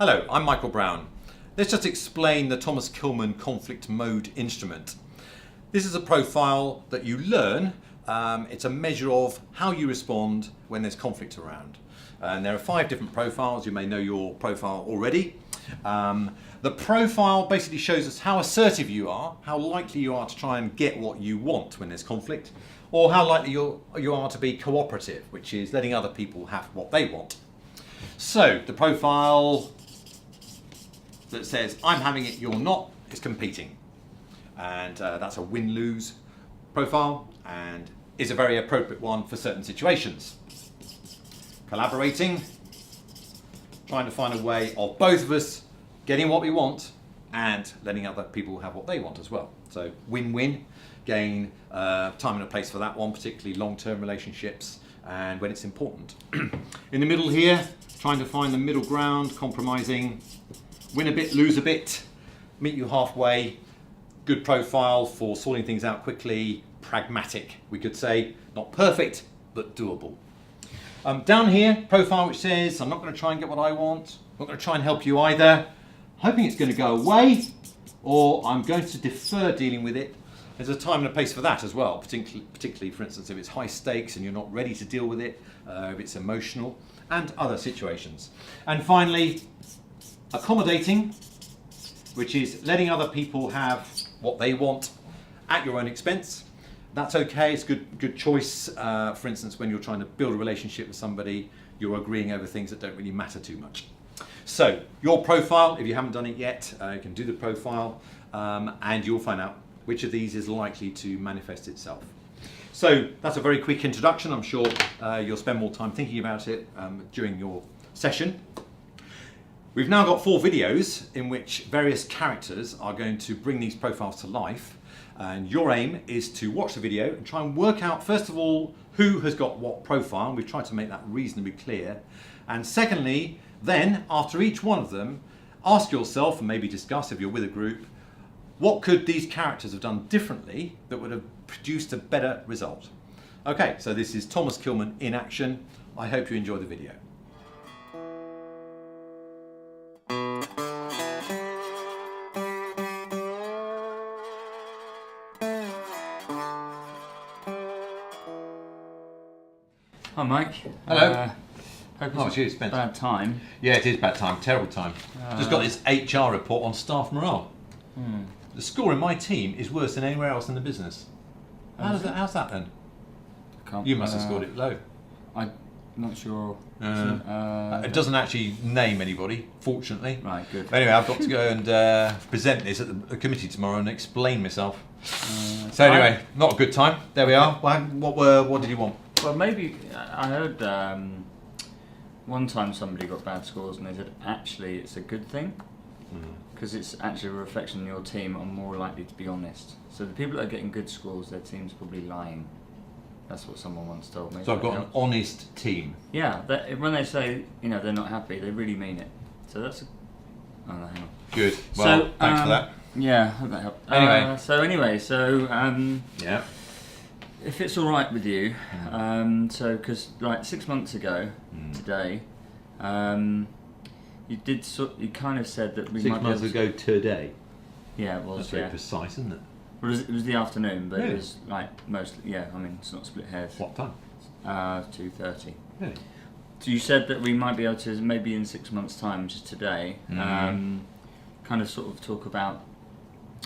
Hello, I'm Michael Brown. Let's just explain the Thomas Kilmann conflict mode instrument. This is a profile that you learn. It's a measure of how you respond when there's conflict around. And there are 5 different profiles. You may know your profile already. The profile basically shows us how assertive you are, how likely you are to try and get what you want when there's conflict, or how likely you are to be cooperative, which is letting other people have what they want. So the profile that says I'm having it, you're not, is competing. And that's a win-lose profile and is a very appropriate one for certain situations. Collaborating, trying to find a way of both of us getting what we want and letting other people have what they want as well. So win-win, gain time and a place for that one, particularly long-term relationships and when it's important. In the middle here, trying to find the middle ground, compromising, win a bit, lose a bit, meet you halfway, good profile for sorting things out quickly, pragmatic, we could say, not perfect, but doable. Down here, profile which says, I'm not going to try and get what I want, I'm not going to try and help you either, hoping it's going to go away, or I'm going to defer dealing with it. There's a time and a place for that as well, particularly for instance, if it's high stakes and you're not ready to deal with it, if it's emotional, and other situations. And finally, accommodating, which is letting other people have what they want at your own expense. That's okay, it's a good choice. For instance, when you're trying to build a relationship with somebody, you're agreeing over things that don't really matter too much. So, your profile, if you haven't done it yet, you can do the profile and you'll find out which of these is likely to manifest itself. So, that's a very quick introduction. I'm sure you'll spend more time thinking about it during your session. We've now got 4 videos in which various characters are going to bring these profiles to life. And your aim is to watch the video and try and work out, first of all, who has got what profile. We've tried to make that reasonably clear. And secondly, then, after each one of them, ask yourself, and maybe discuss if you're with a group, what could these characters have done differently that would have produced a better result? Okay, so this is Thomas Kilmann in action. I hope you enjoy the video. Hi Mike. Hello. Hope it's a bad time. Yeah, it is bad time, terrible time. Just got this HR report on staff morale. The score in my team is worse than anywhere else in the business. How's that then? You must have scored it low. I'm not sure. It doesn't actually name anybody, fortunately. Right, good. But anyway, I've got to go and present this at the committee tomorrow and explain myself. So anyway, not a good time. There we are. What did you want? Well, maybe I heard one time somebody got bad scores and they said actually it's a good thing because it's actually a reflection on your team are more likely to be honest. So the people that are getting good scores, their team's probably lying. That's what someone once told me. So I've got an honest team. Yeah, when they say they're not happy, they really mean it. So that's hang on. Good. Well, thanks for that. Yeah, hope that helped. Yeah. If it's all right with you, because like 6 months ago today, you kind of said that we 6 might months ago today. Yeah, it was. That's very precise, isn't it? Well, it was the afternoon, but Really? it was like mostly. Yeah, I mean it's not split hairs. What time? 2:30. Really? So you said that we might be able to maybe in 6 months' time, just today, kind of sort of talk about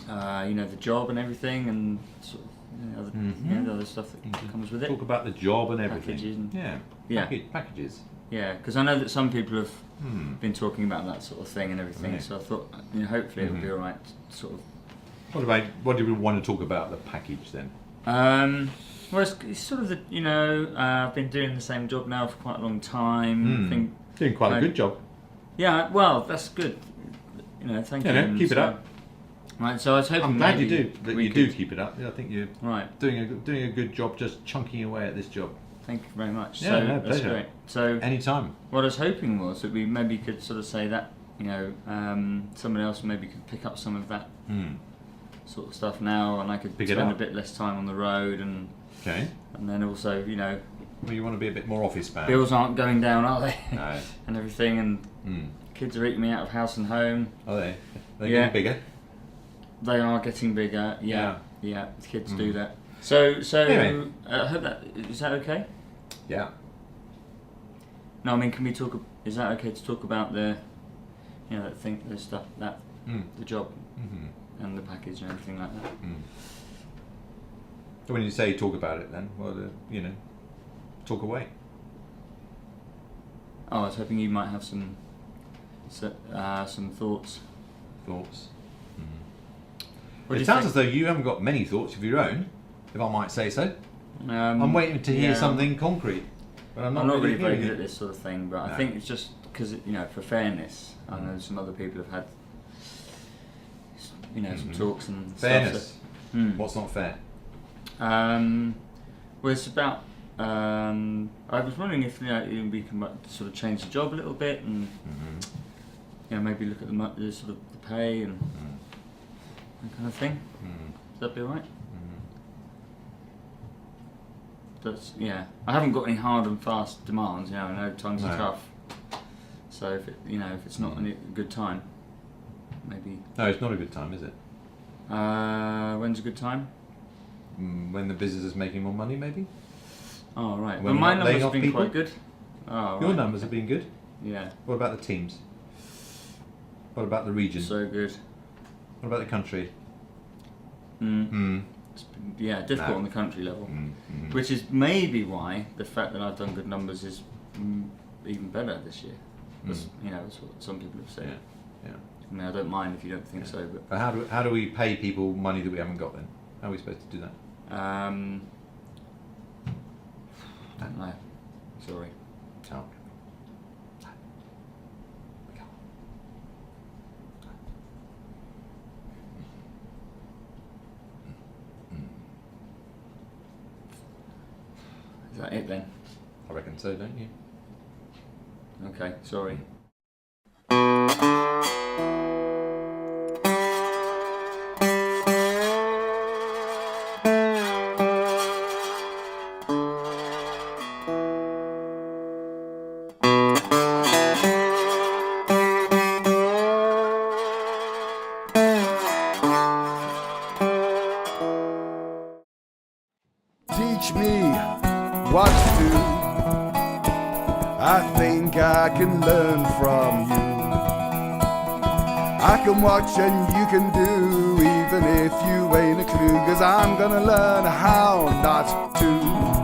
the job and everything and sort of. The other stuff that comes with it. Talk about the job and everything. Packages and Packages. Yeah, because I know that some people have been talking about that sort of thing and everything. Right. So I thought, hopefully it'll be all right. Sort of. What do we want to talk about the package then? Well, it's sort of I've been doing the same job now for quite a long time. Doing quite a good job. Yeah, well, that's good. Thank you. Keep it up. Right, so I was hoping. I'm glad you do. That you do keep it up. I think you're doing a good job, just chunking away at this job. Thank you very much. Yeah, that's pleasure. great. So anytime. What I was hoping was that we maybe could sort of say that someone else maybe could pick up some of that sort of stuff now, and I could spend a bit less time on the road and then also Well, you want to be a bit more office bound. Bills aren't going down, are they? No. And everything, and Kids are eating me out of house and home. Are they? They're Yeah. getting bigger. They are getting bigger. Yeah. The kids do that. So Anyway. I hope that is that okay? Yeah. No, I mean, can we talk? Is that okay to talk about the, that thing, the stuff, that the job and the package and everything like that? So when you say talk about it, then talk away. Oh, I was hoping you might have some thoughts. Thoughts. What do It you sounds think? as though you haven't got many thoughts of your own, if I might say so. I'm waiting to hear yeah. something concrete, but I'm not really very hearing good it. at this sort of thing, but No. I think it's just because for fairness, I know some other people have had some talks and Fairness. stuff. So, What's not fair? well, it's about. I was wondering if we can sort of change the job a little bit and maybe look at the sort of the pay and that kind of thing. Would that be alright? That's I haven't got any hard and fast demands. I know times are tough. So if it's not a good time, maybe. No, it's not a good time, is it? When's a good time? When the business is making more money, maybe? Oh right. When Well, we're my not laying numbers have off been people? quite good. Oh, Your right. numbers have been good. Yeah. What about the teams? What about the region? So good. What about the country? It's been, difficult No. on the country level, which is maybe why the fact that I've done good numbers is even better this year. That's, that's what some people have said. Yeah. I mean, I don't mind if you don't think so, but But how do we pay people money that we haven't got then? How are we supposed to do that? don't know. Sorry. Oh. Is that it then? I reckon so, don't you? Okay. Sorry. Teach me what to do. I think I can learn from you. I can watch and you can do, even if you ain't a clue, 'cause I'm gonna learn how not to.